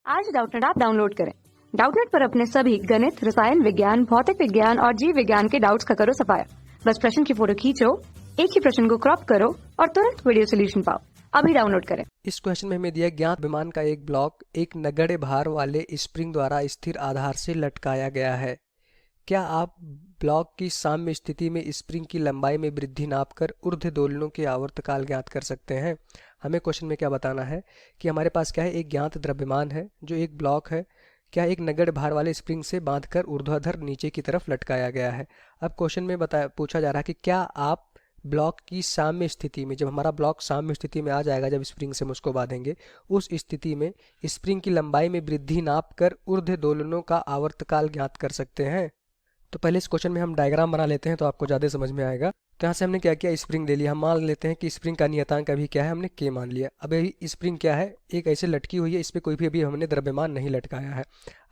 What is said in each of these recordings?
आज Doubtnut app download करें। Doubtnut पर अपने सभी गणित, रसायन विज्ञान, भौतिक विज्ञान और जीव विज्ञान के डाउट्स का करो सफाया। बस प्रश्न की फोटो खींचो, एक ही प्रश्न को क्रॉप करो और तुरंत वीडियो सोल्यूशन पाओ। अभी डाउनलोड करें। इस क्वेश्चन में हमें दिया ज्ञात विमान का एक ब्लॉक एक नगण्य भार वाले स्प्रिंग द्वारा स्थिर आधार से लटकाया गया है। क्या आप ब्लॉक की साम्य स्थिति में स्प्रिंग की लंबाई में वृद्धि नापकर ऊर्ध्व दोलनों के आवर्तकाल ज्ञात कर सकते हैं? हमें क्वेश्चन में क्या बताना है कि हमारे पास क्या है, एक ज्ञात द्रव्यमान है जो एक ब्लॉक है, क्या एक नगण्य भार वाले स्प्रिंग से बांधकर ऊर्ध्वाधर नीचे की तरफ लटकाया गया है। अब क्वेश्चन में पूछा जा रहा है कि क्या आप ब्लॉक की साम्य स्थिति में, जब हमारा ब्लॉक साम्य स्थिति में आ जाएगा, जब स्प्रिंग से हम उसको बांधेंगे, उस स्थिति में स्प्रिंग की लंबाई में वृद्धि नापकर ऊर्ध्व दोलनों का आवर्तकाल ज्ञात कर सकते हैं। तो पहले इस क्वेश्चन में हम डायग्राम बना लेते हैं तो आपको ज़्यादा समझ में आएगा। तो यहाँ से हमने क्या किया, स्प्रिंग ले लिया। हम मान लेते हैं कि स्प्रिंग का नियतांक अभी क्या है, हमने के मान लिया। अब अभी स्प्रिंग क्या है, एक ऐसे लटकी हुई है, इस पर कोई भी अभी हमने द्रव्यमान नहीं लटकाया है।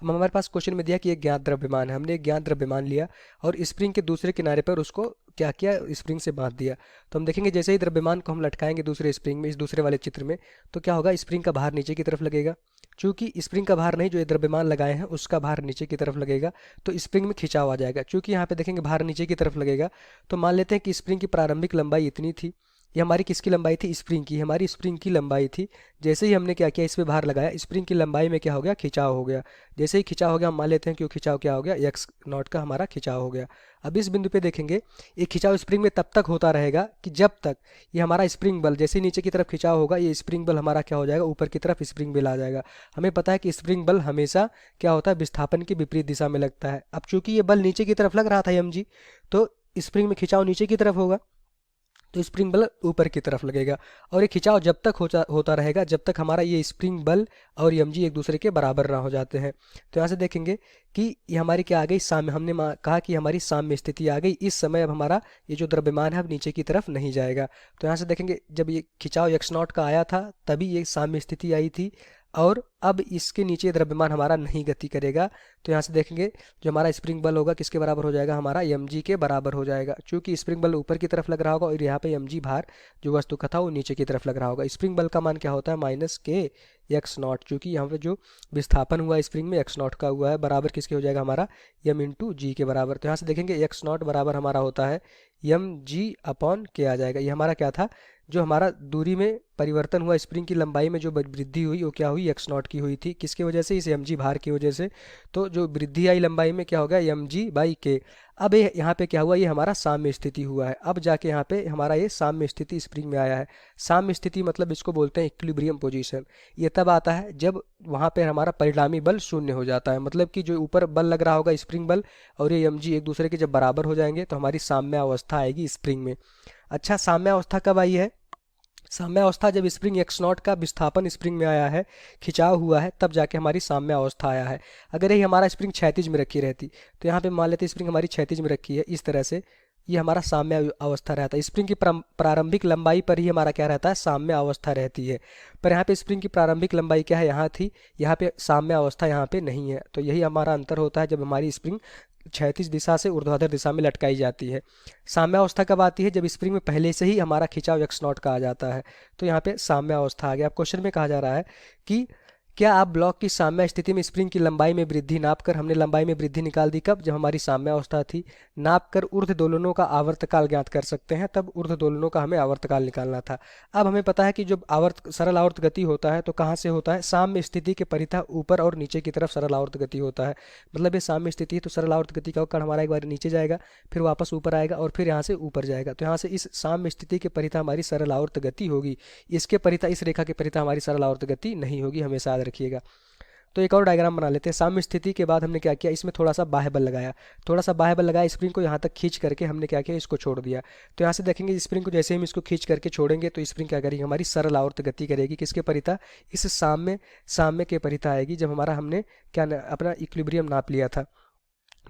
अब हमारे पास क्वेश्चन में दिया कि एक ज्ञात द्रव्यमान है, हमने एक ज्ञात द्रव्यमान लिया और स्प्रिंग के दूसरे किनारे पर उसको क्या किया, स्प्रिंग से बांध दिया। तो हम देखेंगे जैसे ही द्रव्यमान को हम लटकाएंगे दूसरे स्प्रिंग में, इस दूसरे वाले चित्र में, तो क्या होगा, स्प्रिंग का भार नीचे की तरफ लगेगा। चूंकि स्प्रिंग का भार नहीं, जो ये द्रव्यमान लगाए हैं उसका भार नीचे की तरफ लगेगा, तो स्प्रिंग में खिंचाव आ जाएगा। चूंकि यहाँ पे देखेंगे भार नीचे की तरफ लगेगा, तो मान लेते हैं कि स्प्रिंग की प्रारंभिक लंबाई इतनी थी। ये हमारी किसकी लंबाई थी, स्प्रिंग की, हमारी स्प्रिंग की लंबाई थी। जैसे ही हमने क्या किया, इस पे भार लगाया, स्प्रिंग की लंबाई में क्या हो गया, खिंचाव हो गया। जैसे ही खिंचाव हो गया, हम मान लेते हैं कि वो खिंचाव क्या हो गया, एक्स नॉट का हमारा खिंचाव हो गया। अब इस बिंदु पे देखेंगे, ये खिंचाव स्प्रिंग में तब तक होता रहेगा कि जब तक ये हमारा स्प्रिंग बल, जैसे नीचे की तरफ खिंचाव होगा, ये स्प्रिंग बल हमारा क्या हो जाएगा, ऊपर की तरफ स्प्रिंग बल आ जाएगा। हमें पता है कि स्प्रिंग बल हमेशा क्या होता है, विस्थापन की विपरीत दिशा में लगता है। अब चूंकि ये बल नीचे की तरफ लग रहा था mg, तो स्प्रिंग में खिंचाव नीचे की तरफ होगा, तो स्प्रिंग बल ऊपर की तरफ लगेगा। और ये खिंचाव जब तक होता रहेगा जब तक हमारा ये स्प्रिंग बल और mg एक दूसरे के बराबर ना हो जाते हैं। तो यहाँ से देखेंगे कि ये हमारी क्या आ गई, साम्य, हमने कहा कि हमारी साम्य स्थिति आ गई। इस समय अब हमारा ये जो द्रव्यमान है अब नीचे की तरफ नहीं जाएगा। तो यहाँ से देखेंगे जब ये खिंचाव एक्स नॉट का आया था तभी ये साम्य स्थिति आई थी, और अब इसके नीचे द्रव्यमान हमारा नहीं गति करेगा। तो यहाँ से देखेंगे जो हमारा स्प्रिंग बल होगा किसके बराबर हो जाएगा, हमारा mg के बराबर हो जाएगा। चूंकि स्प्रिंग बल ऊपर की तरफ लग रहा होगा और यहाँ पे mg भार जो वस्तु का था वो नीचे की तरफ लग रहा होगा। स्प्रिंग बल का मान क्या होता है, माइनस के एक्स नॉट। चूंकि यहाँ पे जो विस्थापन हुआ स्प्रिंग में एक्स नॉट का हुआ है, बराबर किसके हो जाएगा, हमारा m इंटू जी के बराबर। तो यहाँ से देखेंगे एक्स नॉट बराबर हमारा होता है mg अपॉन के आ जाएगा। ये हमारा क्या था, जो हमारा दूरी में परिवर्तन हुआ, स्प्रिंग की लंबाई में जो वृद्धि हुई वो क्या हुई, एक्स नॉट की हुई थी। किसकी वजह से, इस mg भार की वजह से। तो जो वृद्धि आई लंबाई में क्या हो गया, mg बाई के। अब ये यहाँ पे क्या हुआ, ये हमारा साम्य स्थिति हुआ है। अब जाके यहाँ पे हमारा ये साम्य स्थिति स्प्रिंग में आया है। साम्य स्थिति मतलब इसको बोलते हैं इक्विलिब्रियम पोजीशन। ये तब आता है जब वहाँ पे हमारा परिणामी बल शून्य हो जाता है। मतलब कि जो ऊपर बल लग रहा होगा स्प्रिंग बल और ये mg एक दूसरे के जब बराबर हो जाएंगे तो हमारी साम्य अवस्था आएगी स्प्रिंग में। अच्छा, साम्य अवस्था कब आई है, साम्य अवस्था जब स्प्रिंग एक्स नॉट का विस्थापन स्प्रिंग में आया है, खिंचाव हुआ है, तब जाके हमारी साम्य अवस्था आया है। अगर ये हमारा स्प्रिंग क्षैतिज में रखी रहती, तो यहाँ पे मान लेते स्प्रिंग हमारी क्षैतिज में रखी है इस तरह से, ये हमारा साम्य अवस्था रहता है। स्प्रिंग की प्रारंभिक लंबाई पर ही हमारा क्या रहता है, साम्य अवस्था रहती है। पर यहाँ पे स्प्रिंग की प्रारंभिक लंबाई क्या है, यहाँ थी, यहाँ पे साम्य अवस्था यहाँ पे नहीं है। तो यही हमारा अंतर होता है जब हमारी स्प्रिंग क्षैतिज दिशा से ऊर्ध्वाधर दिशा में लटकाई जाती है। साम्य अवस्था कब आती है, जब स्प्रिंग में पहले से ही हमारा खिंचाव एक्स नॉट का आ जाता है। तो यहाँ पे साम्य अवस्था आ गया। अब क्वेश्चन में कहा जा रहा है कि क्या आप ब्लॉक की साम्य स्थिति में स्प्रिंग की लंबाई में वृद्धि नापकर, हमने लंबाई में वृद्धि निकाल दी कब, जब हमारी साम्य अवस्था थी, नापकर ऊर्ध्व दोलनों का आवर्तकाल ज्ञात कर सकते हैं। तब ऊर्ध्व दोलनों का हमें आवर्तकाल निकालना था। अब हमें पता है कि जब सरल आवर्त गति होता है तो कहाँ से होता है, साम्य स्थिति के परितः ऊपर और नीचे की तरफ सरल आवर्त गति होता है। मतलब ये साम्य स्थिति है तो सरल आवर्त गति का कण हमारा एक बार नीचे जाएगा, फिर वापस ऊपर आएगा और फिर यहाँ से ऊपर जाएगा। तो यहाँ से इस साम्य स्थिति के परितः हमारी सरल आवर्त गति होगी, इसके परितः, इस रेखा के परितः हमारी सरल आवर्त गति नहीं होगी, हमेशा याद रखिएगा। तो एक और डायग्राम बना लेते हैं। साम्य स्थिति के बाद हमने क्या किया, इसमें थोड़ा सा बाह्य बल लगाया, थोड़ा सा बाह्य बल लगाया, स्प्रिंग को यहाँ तक खींच करके हमने क्या किया, इसको छोड़ दिया। तो यहाँ से देखेंगे स्प्रिंग को जैसे हम इसको खींच करके छोड़ेंगे तो स्प्रिंग क्या करेगी, हमारी सरल आवर्त गति करेगी। किसके परितः, इस साम्य के परितः आएगी, जब हमारा हमने क्या अपना इक्विलिब्रियम नाप लिया था।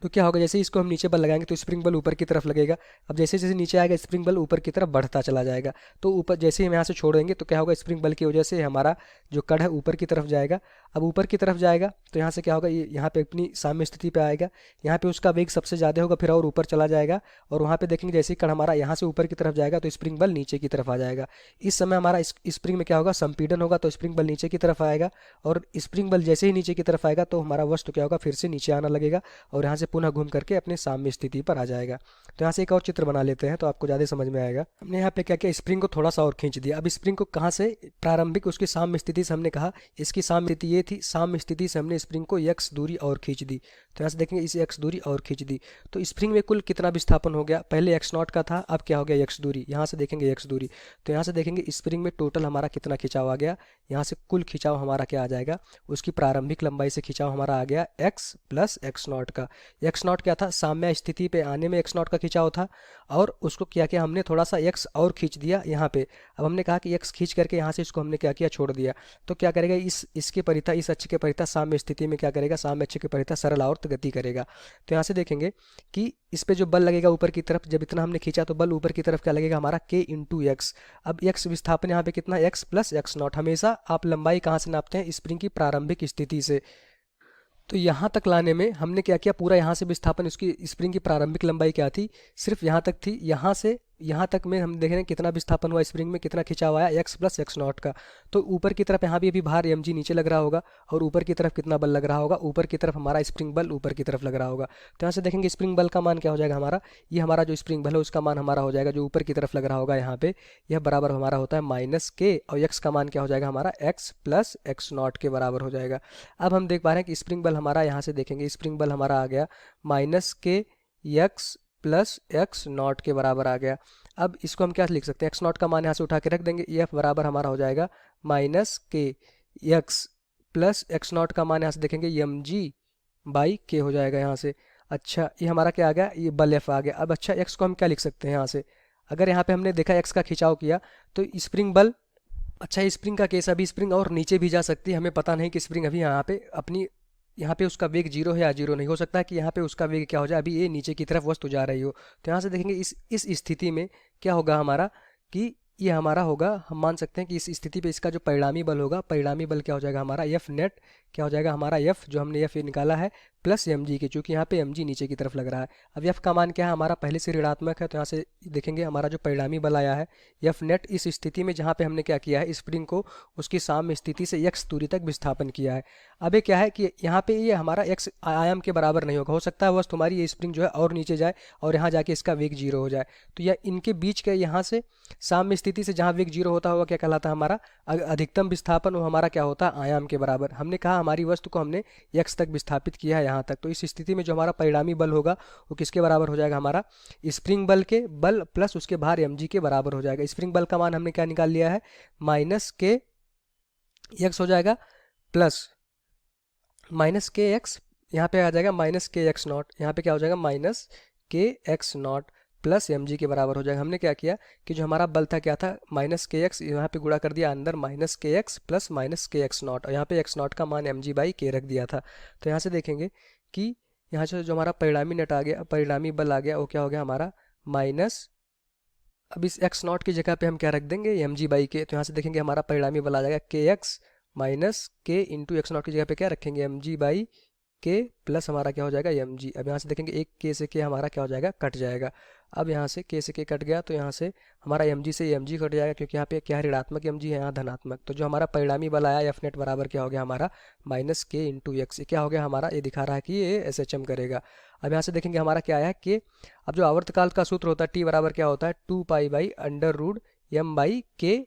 तो क्या होगा, जैसे इसको हम नीचे बल लगाएंगे तो स्प्रिंग बल ऊपर की तरफ लगेगा। अब जैसे जैसे नीचे आएगा स्प्रिंग बल ऊपर की तरफ बढ़ता चला जाएगा। तो ऊपर जैसे ही हम यहाँ से छोड़ेंगे तो क्या होगा, स्प्रिंग बल की वजह से हमारा जो कड़ है ऊपर की तरफ जाएगा। अब ऊपर की तरफ जाएगा तो यहाँ से क्या होगा, ये यहाँ पे अपनी साम्य स्थिति पे आएगा। यहाँ पे उसका वेग सबसे ज़्यादा होगा, फिर और ऊपर चला जाएगा। और वहाँ पे देखेंगे जैसे ही कण हमारा यहाँ से ऊपर की तरफ जाएगा तो स्प्रिंग बल नीचे की तरफ आ जाएगा। इस समय हमारा स्प्रिंग में क्या होगा, संपीड़न होगा, तो स्प्रिंग बल नीचे की तरफ आएगा। और स्प्रिंग बल जैसे ही नीचे की तरफ आएगा तो हमारा वस्तु क्या होगा, फिर से नीचे आना लगेगा और यहाँ से पुनः घूम करके अपने साम्य स्थिति पर आ जाएगा। तो यहाँ से एक और चित्र बना लेते हैं तो आपको ज़्यादा समझ में आएगा। हमने यहाँ पे क्या किया, स्प्रिंग को थोड़ा सा और खींच दिया। अब स्प्रिंग को कहाँ से, प्रारंभिक उसकी साम्य स्थिति से हमने कहा इसकी साम्य स्थिति ये थी, साम्य स्थिति से हमने स्प्रिंग को x दूरी और खींच दी। तो यहाँ से देखेंगे इसे x दूरी और खींच दी। तो स्प्रिंग में कुल कितना विस्थापन हो गया, पहले x नॉट का था, अब क्या हो गया x दूरी। यहाँ से देखेंगे x दूरी। तो यहाँ से देखेंगे स्प्रिंग में टोटल हमारा कितना खिंचाव आ गया। यहाँ से कुल खिंचाव हमारा क्या आ जाएगा, उसकी प्रारंभिक लंबाई से खिंचाव हमारा आ गया x प्लस x नॉट का। x नॉट क्या था, साम्य स्थिति पे आने में x नॉट का खिंचाव था, और उसको क्या किया हमने, थोड़ा सा x और खींच दिया यहाँ पे। अब हमने कहा कि x खींच करके यहाँ से इसको हमने क्या किया, छोड़ दिया। तो क्या करेगा, इसके परितः, इस अक्ष के परितः साम्य स्थिति में क्या करेगा, साम्य अक्ष के परितः सरल आवर्त गति करेगा। तो यहाँ से देखेंगे कि इस पे जो बल लगेगा ऊपर की तरफ, जब इतना हमने खींचा तो बल ऊपर की तरफ क्या लगेगा हमारा, k इंटू एक्स। अब x विस्थापन यहाँ पे कितना, x प्लस x नॉट। हमेशा आप लंबाई कहाँ से नापते हैं, स्प्रिंग की प्रारंभिक स्थिति से। तो यहाँ तक लाने में हमने क्या किया, पूरा यहाँ से विस्थापन, उसकी स्प्रिंग की प्रारंभिक लंबाई क्या थी, सिर्फ यहाँ तक थी। यहाँ से यहाँ तक में हम देख रहे हैं कितना विस्थापन हुआ स्प्रिंग में, कितना खिंचाव आया, x प्लस x नॉट का। तो ऊपर की तरफ यहाँ भी अभी भार mg नीचे लग रहा होगा, और ऊपर की तरफ कितना बल लग रहा होगा, ऊपर की तरफ हमारा स्प्रिंग बल ऊपर की तरफ लग रहा होगा। तो यहाँ से देखेंगे स्प्रिंग बल का मान क्या हो जाएगा हमारा, ये हमारा जो स्प्रिंग बल है उसका मान हमारा हो जाएगा, जो ऊपर की तरफ लग रहा होगा यहाँ पे, यह बराबर हमारा होता है -k, और x का मान क्या हो जाएगा हमारा, x प्लस x नॉट के बराबर हो जाएगा। अब हम देख पा रहे हैं कि स्प्रिंग बल हमारा, यहाँ से देखेंगे स्प्रिंग बल हमारा आ गया -k x plus x not के बराबर आ गया। अब इसको हम क्या लिख सकते हैं, x नॉट का मान यहाँ से उठा के रख देंगे, F बराबर हमारा हो जाएगा -k x plus x not का मान यहाँ से देखेंगे mg बाई k हो जाएगा यहाँ से। अच्छा, ये हमारा क्या आ गया, ये बल F आ गया। अब अच्छा, x को हम क्या लिख सकते हैं यहाँ से, अगर यहाँ पे हमने देखा x का खिंचाव किया तो स्प्रिंग बल, अच्छा स्प्रिंग का केस, अभी स्प्रिंग और नीचे भी जा सकती है, हमें पता नहीं कि स्प्रिंग अभी यहाँ पे अपनी, यहाँ पे उसका वेग 0 है या 0 नहीं, हो सकता है कि यहाँ पे उसका वेग क्या हो जाए, अभी ये नीचे की तरफ वस्तु जा रही हो। तो यहाँ से देखेंगे इस स्थिति में क्या होगा हमारा, कि ये हमारा होगा, हम मान सकते हैं कि इस स्थिति पे इसका जो परिणामी बल होगा, परिणामी बल क्या हो जाएगा हमारा, F नेट क्या हो जाएगा हमारा, F जो हमने F निकाला है प्लस mg के, चूँकि यहाँ पे mg नीचे की तरफ लग रहा है। अब F का मान क्या है हमारा, पहले से ऋणात्मक है, तो यहाँ से देखेंगे हमारा जो परिणामी बल आया है F नेट, इस स्थिति में जहाँ पे हमने क्या किया है, स्प्रिंग को उसकी साम्य स्थिति से x दूरी तक विस्थापन किया है। अब ये क्या है कि यहाँ पे ये हमारा x आयाम के बराबर नहीं होगा, हो सकता है बस तुम्हारी ये स्प्रिंग जो है और नीचे जाए और यहाँ जाके इसका वेग 0 हो जाए। तो यह इनके बीच के यहाँ से साम्य स्थिति से जहाँ वेग 0 होता होगा क्या कहलाता है हमारा, अधिकतम विस्थापन, वो हमारा क्या होता है, आयाम के बराबर। हमने कहा हमारी वस्तु को हमने x तक विस्थापित किया है यहाँ तक, तो इस स्थिति में जो हमारा परिणामी बल होगा वो किसके बराबर हो जाएगा हमारा, स्प्रिंग बल के बल प्लस उसके भार mg के बराबर हो जाएगा। स्प्रिंग बल का मान हमने क्या निकाल लिया है, -k x हो जाएगा, प्लस -k x, यहाँ पे आ जाएगा -k x नॉट, यहाँ पे क्या हो जाएगा -k x not plus mg के बराबर हो जाएगा। हमने क्या किया कि जो हमारा बल था क्या था, -k x, यहाँ पे गुणा कर दिया अंदर -k x plus -k x not, और यहाँ पे x नॉट का मान mg बाई k रख दिया था। तो यहाँ से देखेंगे कि यहाँ से जो हमारा परिणामी नेट आ गया, परिणामी बल आ गया, वो क्या हो गया हमारा माइनस, अब इस x नॉट की जगह पे हम क्या रख देंगे, mg बाई k। तो यहाँ से देखेंगे हमारा परिणामी बल आ जाएगा kx minus k into x not की जगह पे क्या रखेंगे, mg बाई k प्लस हमारा क्या हो जाएगा mg। अब यहाँ से देखेंगे एक k से k हमारा क्या हो जाएगा, कट जाएगा। अब यहाँ से k से k कट गया तो यहाँ से हमारा mg से mg कट जाएगा, क्योंकि यहाँ पे क्या है, ऋणात्मक mg है, यहाँ धनात्मक। तो जो हमारा परिणामी बल आया F नेट बराबर क्या हो गया हमारा -k इंटू एक्स। ये क्या हो गया हमारा, ये दिखा रहा है कि ये SHM करेगा। अब यहाँ से देखेंगे हमारा क्या आया कि अब जो आवर्तकाल का सूत्र होता है T बराबर क्या होता है, 2 pi under root m by k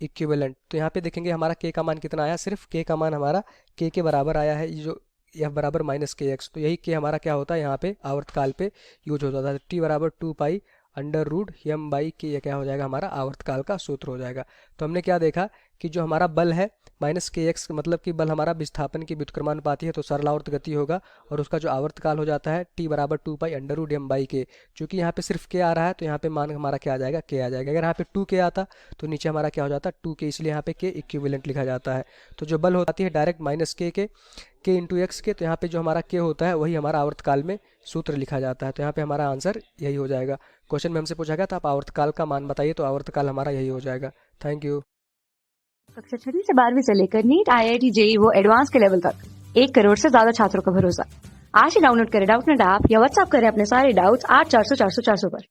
equivalent. तो यहाँ पे देखेंगे हमारा k का मान कितना आया, सिर्फ k का मान हमारा k के बराबर आया है, ये जो F बराबर -kx। तो यही k हमारा क्या होता है यहाँ पे आवर्तकाल पे यूज होता था। T बराबर 2 pi under root m by k, यह क्या हो जाएगा हमारा आवर्तकाल का सूत्र हो जाएगा। तो हमने क्या देखा कि जो हमारा बल है माइनस के एक्स, मतलब कि बल हमारा विस्थापन की व्युत्क्रमानुपाती है, तो सरलावर्त गति होगा और उसका जो आवर्तकाल हो जाता है टी बराबर 2 पाई √m/k। चूंकि यहाँ पे सिर्फ के आ रहा है तो यहाँ पे मान हमारा क्या आ जाएगा, के आ जाएगा। अगर यहाँ पे 2 के आता तो नीचे हमारा क्या हो जाता, 2 के, इसलिए यहाँ पे के इक्विवेलेंट लिखा जाता है। तो जो बल होती है डायरेक्ट माइनस के इंटू एक्स के, तो यहाँ पे जो हमारा के होता है वही हमारा आवर्तकाल में सूत्र लिखा जाता है। तो यहाँ पे हमारा आंसर यही हो जाएगा। क्वेश्चन में हमसे पूछा गया था आप आवर्तकाल का मान बताइए, तो आवर्तकाल हमारा यही हो जाएगा। Thank you. कक्षा 6वीं से 12वीं से लेकर नीट, IIT, JEE वो एडवांस के लेवल तक 1 करोड़ से ज्यादा छात्रों का भरोसा। आज ही डाउनलोड करें डाउटनेट ऐप या व्हाट्सएप करें अपने सारे डाउट्स 8400 400 400 पर।